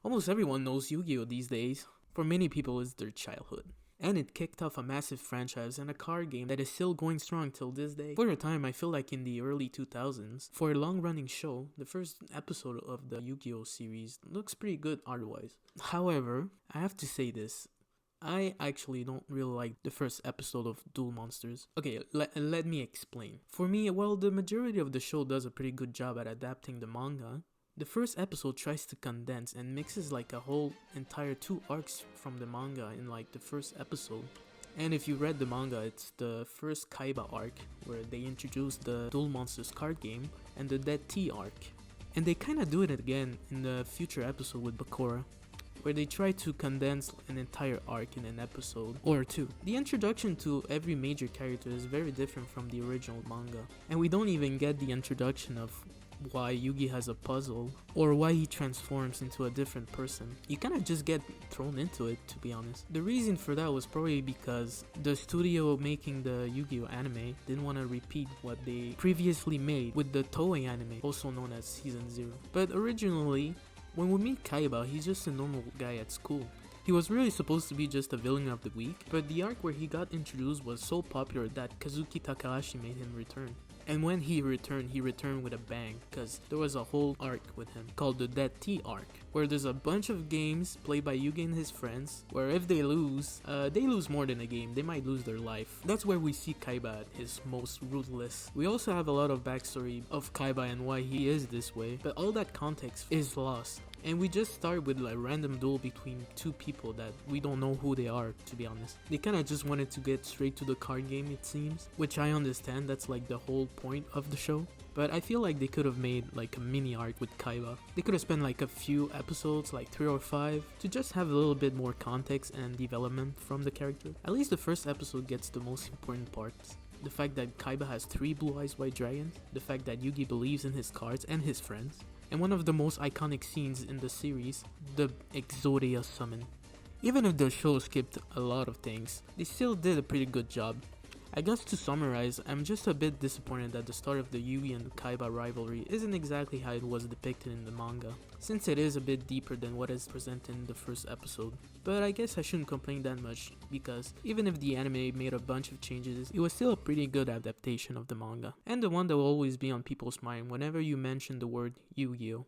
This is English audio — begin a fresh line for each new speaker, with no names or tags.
Almost everyone knows Yu-Gi-Oh these days. For many people, it's their childhood. And it kicked off a massive franchise and a card game that is still going strong till this day. For a time, I feel like in the early 2000s, for a long-running show, the first episode of the Yu-Gi-Oh series looks pretty good art-wise. However, I have to say this. I actually don't really like the first episode of Duel Monsters. Okay, let me explain. For me, while the majority of the show does a pretty good job at adapting the manga, the first episode tries to condense and mixes like a whole entire 2 arcs from the manga in like the first episode. And if you read the manga, it's the first Kaiba arc where they introduce the Duel Monsters card game and the Dead Tea arc. And they kinda do it again in the future episode with Bakura, where they try to condense an entire arc in an episode or two. The introduction to every major character is very different from the original manga, and we don't even get the introduction of why Yugi has a puzzle or why he transforms into a different person. You kinda just get thrown into it, to be honest. The reason for that was probably because the studio making the Yu-Gi-Oh anime didn't want to repeat what they previously made with the Toei anime, also known as Season 0. But originally, when we meet Kaiba, he's just a normal guy at school. He was really supposed to be just a villain of the week, but the arc where he got introduced was so popular that Kazuki Takahashi made him return. And when he returned with a bang, cause there was a whole arc with him called the Dead Tea arc, where there's a bunch of games played by Yugi and his friends, where if they lose more than a game, they might lose their life. That's where we see Kaiba at his most ruthless. We also have a lot of backstory of Kaiba and why he is this way, but all that context is lost. And we just start with a random duel between two people that we don't know who they are, to be honest. They kinda just wanted to get straight to the card game, it seems, which I understand, that's like the whole point of the show. But I feel like they could have made like a mini arc with Kaiba. They could have spent like a few episodes, like 3 or 5, to just have a little bit more context and development from the character. At least the first episode gets the most important parts. The fact that Kaiba has 3 blue eyes white dragons, the fact that Yugi believes in his cards and his friends, and one of the most iconic scenes in the series, the Exodia summon. Even if the show skipped a lot of things, they still did a pretty good job. I guess to summarize, I'm just a bit disappointed that the start of the Yugi and Kaiba rivalry isn't exactly how it was depicted in the manga, since it is a bit deeper than what is presented in the first episode. But I guess I shouldn't complain that much, because even if the anime made a bunch of changes, it was still a pretty good adaptation of the manga, and the one that will always be on people's mind whenever you mention the word Yu-Gi-Oh!